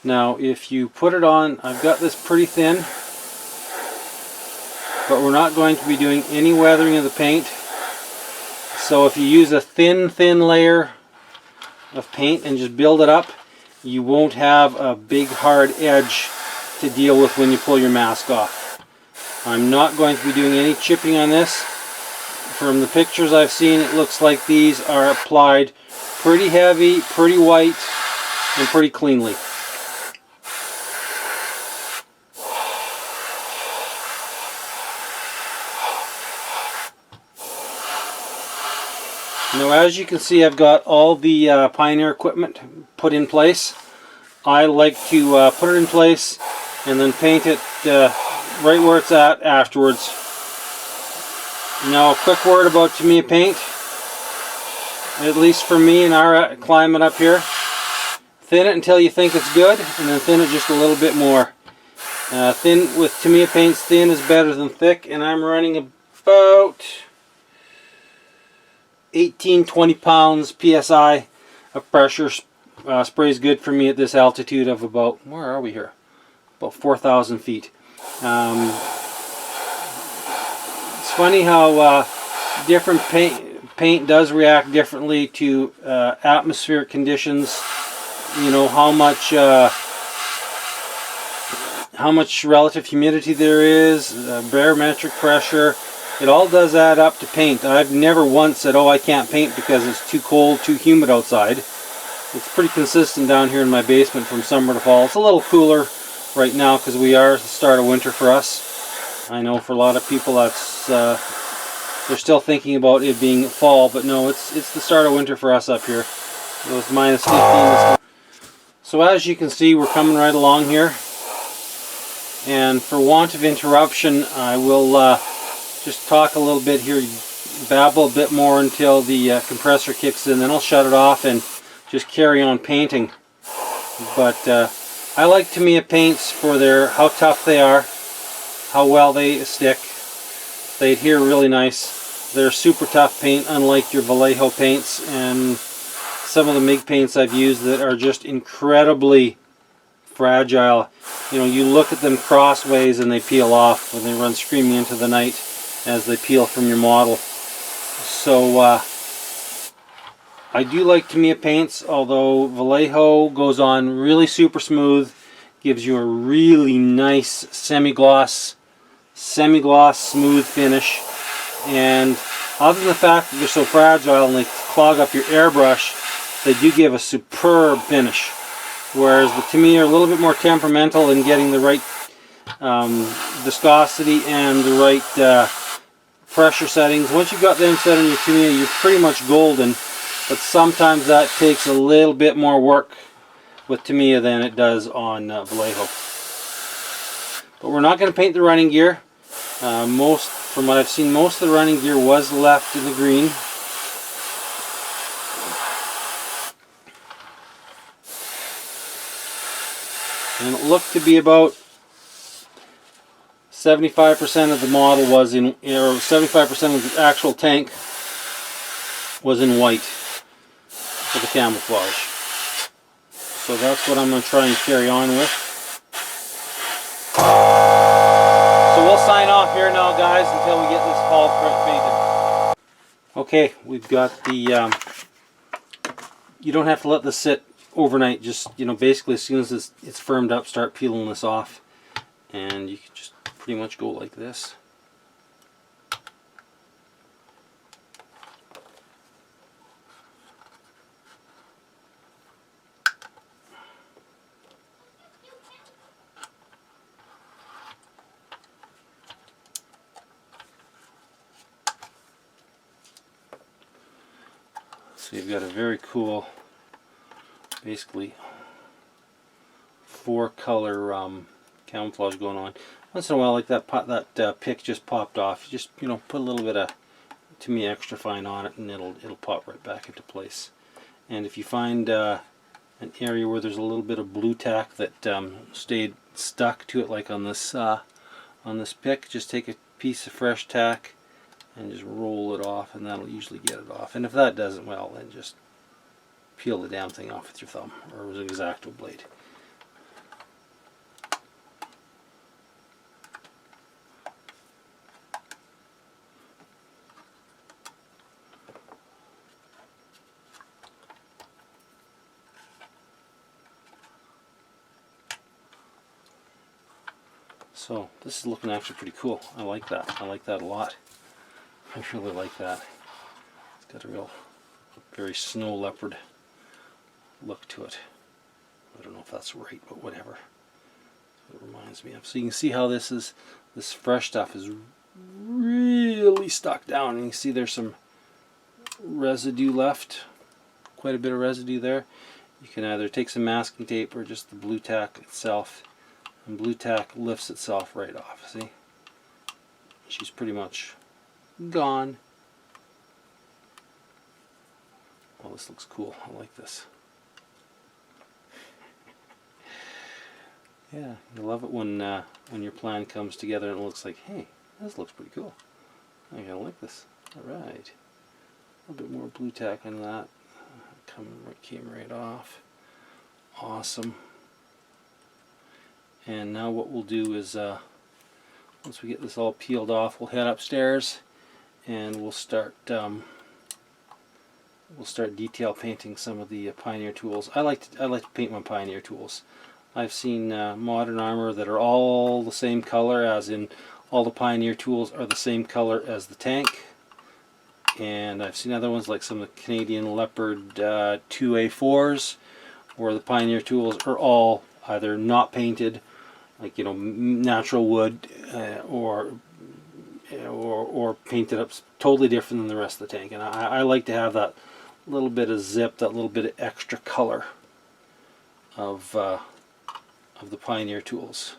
Now if you put it on, I've got this pretty thin, but we're not going to be doing any weathering of the paint. So if you use a thin layer of paint and just build it up, you won't have a big hard edge to deal with when you pull your mask off. I'm not going to be doing any chipping on this. From the pictures I've seen, it looks like these are applied pretty heavy, pretty white, and pretty cleanly. Now as you can see, I've got all the Pioneer equipment put in place. I like to put it in place and then paint it right where it's at afterwards. Now a quick word about Tamiya paint. At least for me in our climate up here, thin it until you think it's good, and then thin it just a little bit more. Thin with Tamiya paints, thin is better than thick, and I'm running about 18-20 pounds psi of pressure. Sprays good for me at this altitude of about, where are we here? About 4,000 feet. It's funny how different paint does react differently to atmospheric conditions. You know, how much relative humidity there is, barometric pressure. It all does add up to paint. I've never once said, oh, I can't paint because it's too cold, too humid outside. It's pretty consistent down here in my basement from summer to fall. It's a little cooler right now because we are at the start of winter for us. I know for a lot of people that's they're still thinking about it being fall, but no, it's the start of winter for us up here. It was minus 15. So as you can see, we're coming right along here. And for want of interruption, I will just talk a little bit here, babble a bit more until the compressor kicks in, then I'll shut it off and just carry on painting. But I like Tamiya paints for how tough they are, how well they stick. They adhere really nice. They're super tough paint, unlike your Vallejo paints and some of the MIG paints I've used that are just incredibly fragile. You know, you look at them crossways and they peel off when they run screaming into the night as they peel from your model. So I do like Tamiya paints, although Vallejo goes on really super smooth, gives you a really nice semi-gloss smooth finish. And other than the fact that they're so fragile and they clog up your airbrush, they do give a superb finish. Whereas the Tamiya are a little bit more temperamental in getting the right viscosity and the right pressure settings. Once you've got them set on your Tamiya, you're pretty much golden, but sometimes that takes a little bit more work with Tamiya than it does on Vallejo. But we're not going to paint the running gear. From what I've seen, most of the running gear was left in the green. And it looked to be about 75% of the model was in, or 75% of the actual tank was in white for the camouflage. So that's what I'm going to try and carry on with. So we'll sign off here now, guys, until we get this fall painted. Okay, we've got the, you don't have to let this sit overnight. Just, you know, basically as soon as it's firmed up, start peeling this off. And you can just pretty much go like this. So you've got a very cool, basically 4-color camouflage going on. Once in a while, like that pick just popped off. You just, you know, put a little bit of Tamiya Extra Fine on it, and it'll pop right back into place. And if you find an area where there's a little bit of blue tack that stayed stuck to it, like on this pick, just take a piece of fresh tack and just roll it off, and that'll usually get it off. And if that doesn't, well, then just peel the damn thing off with your thumb or with an X-Acto blade. So this is looking actually pretty cool. I like that. I like that a lot. I really like that. It's got a real, very snow leopard look to it. I don't know if that's right, but whatever. It reminds me of. So you can see how this fresh stuff is really stuck down, and you see there's some residue left. Quite a bit of residue there. You can either take some masking tape or just the blue tack itself. And blue tack lifts itself right off, see? She's pretty much gone. Oh, this looks cool. I like this. Yeah, you love it when your plan comes together and it looks like, hey, this looks pretty cool. I kinda like this. Alright. A little bit more blue tack on that. Came right off. Awesome. And now what we'll do is, once we get this all peeled off, we'll head upstairs and we'll start detail painting some of the Pioneer tools. I like to paint my Pioneer tools. I've seen modern armor that are all the same color, as in all the Pioneer tools are the same color as the tank. And I've seen other ones like some of the Canadian Leopard 2A4s, where the Pioneer tools are all either not painted, like, you know, natural wood, or painted up totally different than the rest of the tank. And I like to have that little bit of zip, that little bit of extra color of the Pioneer tools,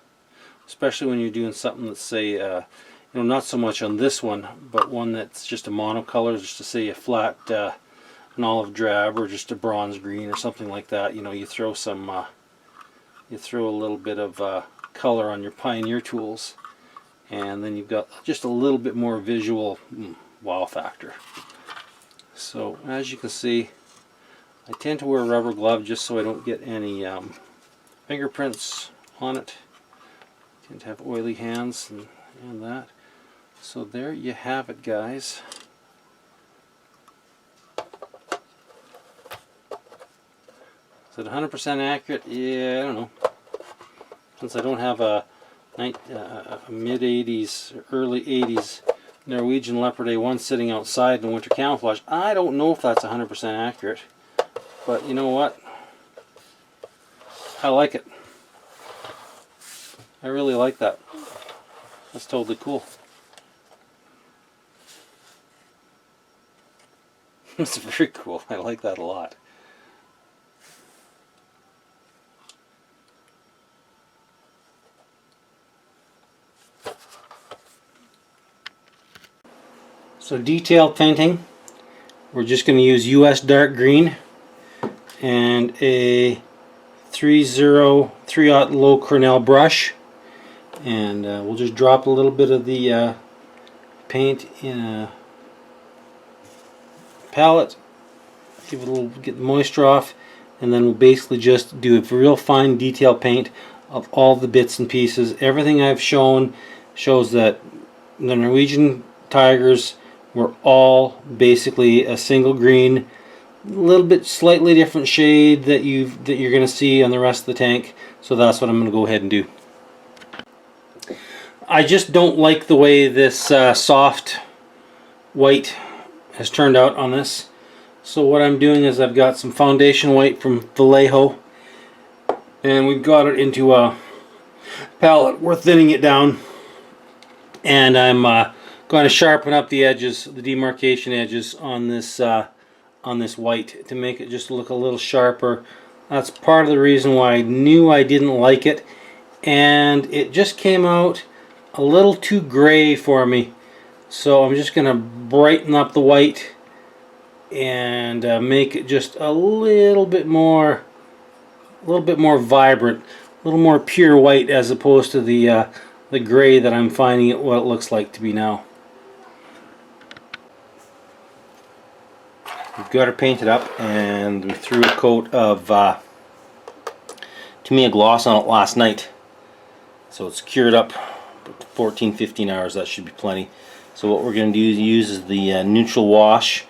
especially when you're doing something that's, say, you know, not so much on this one, but one that's just a monocolor, just to say a flat an olive drab or just a bronze green or something like that. You know, you throw some you throw a little bit of color on your Pioneer tools, and then you've got just a little bit more visual wow factor. So as you can see, I tend to wear a rubber glove just so I don't get any fingerprints on it. I tend to have oily hands and that. So there you have it, guys. Is it 100% accurate? Yeah, I don't know. Since I don't have a mid-80s, early 80s Norwegian Leopard A1 sitting outside in winter camouflage, I don't know if that's 100% accurate. But you know what? I like it. I really like that. That's totally cool. It's very cool. I like that a lot. So detail painting, we're just going to use US dark green and a 303 low Cornell brush, and we'll just drop a little bit of the paint in a palette, give it a little, get the moisture off, and then we'll basically just do a real fine detail paint of all the bits and pieces. Everything I've shown shows that the Norwegian Tigers were all basically a single green, a little bit slightly different shade that you're going to see on the rest of the tank. So that's what I'm going to go ahead and do. I just don't like the way this soft white has turned out on this. So what I'm doing is I've got some foundation white from Vallejo, and we've got it into a palette. We're thinning it down, and I'm going to sharpen up the edges, the demarcation edges on this white to make it just look a little sharper. That's part of the reason why I knew I didn't like it, and it just came out a little too gray for me. So I'm just going to brighten up the white and make it just a little bit more vibrant, a little more pure white, as opposed to the gray that I'm finding it what it looks like to be now. We've got her painted up, and we threw a coat of Tamiya gloss on it last night. So it's cured up 14-15 hours. That should be plenty. So what we're going to do is use the neutral wash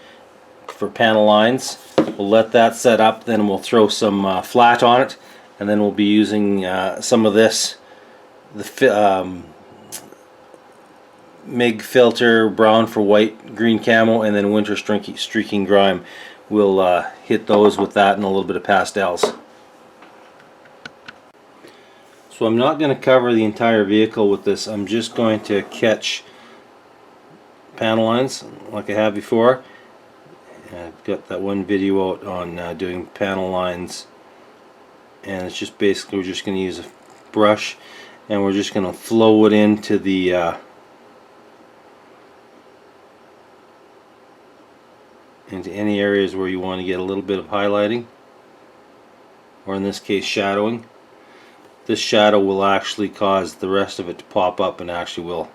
for panel lines. We'll let that set up, then we'll throw some flat on it, and then we'll be using some of this, the MIG filter, brown for white, green camo, and then winter streaking grime. We'll hit those with that and a little bit of pastels. So I'm not going to cover the entire vehicle with this. I'm just going to catch panel lines like I have before. I've got that one video out on doing panel lines, and it's just basically we're just going to use a brush and we're just going to flow it into the into any areas where you want to get a little bit of highlighting, or in this case shadowing. This shadow will actually cause the rest of it to pop up, and actually will.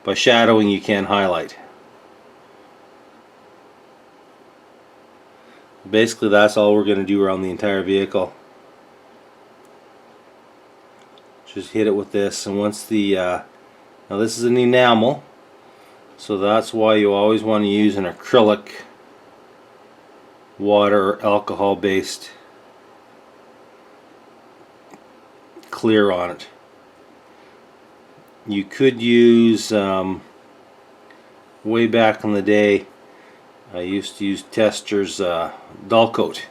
By shadowing you can highlight. Basically that's all we're going to do around the entire vehicle. Just hit it with this, and once the now this is an enamel, so that's why you always want to use an acrylic, water or alcohol based clear on it. You could use way back in the day I used to use Tester's dull coat,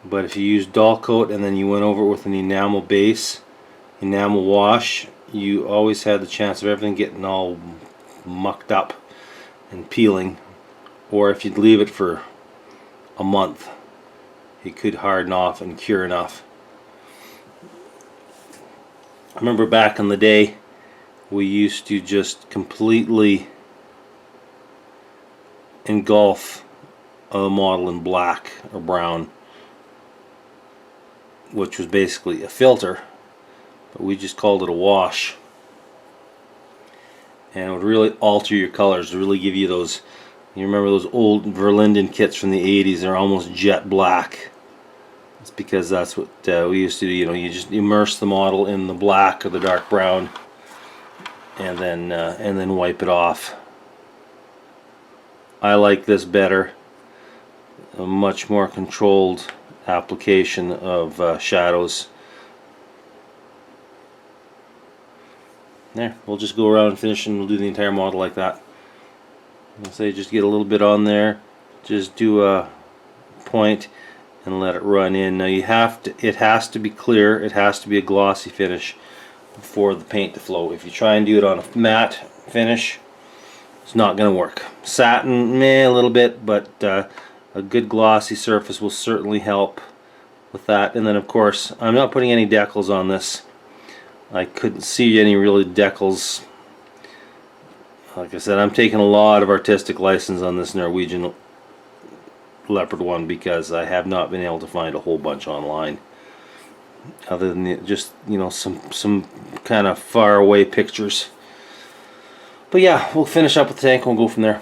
but if you use dull coat and then you went over it with an enamel base, enamel wash, you always had the chance of everything getting all mucked up and peeling. Or if you'd leave it for a month, it could harden off and cure enough. I remember back in the day we used to just completely engulf a model in black or brown, which was basically a filter, but we just called it a wash, and it would really alter your colors, really give you those, you remember those old Verlinden kits from the 80s, they're almost jet black. It's because that's what we used to do. You know, you just immerse the model in the black or the dark brown, and then wipe it off. I like this better, a much more controlled application of shadows. There, we'll just go around and finish, and we'll do the entire model like that. I'll say just get a little bit on there, just do a point and let it run in. Now you have to, it has to be clear, it has to be a glossy finish for the paint to flow. If you try and do it on a matte finish, it's not going to work. Satin, a little bit, but a good glossy surface will certainly help with that. And then of course, I'm not putting any decals on this. I couldn't see any really decals. Like I said, I'm taking a lot of artistic license on this Norwegian leopard one because I have not been able to find a whole bunch online, other than just, you know, some kind of far away pictures. But yeah, we'll finish up with the tank and we'll go from there.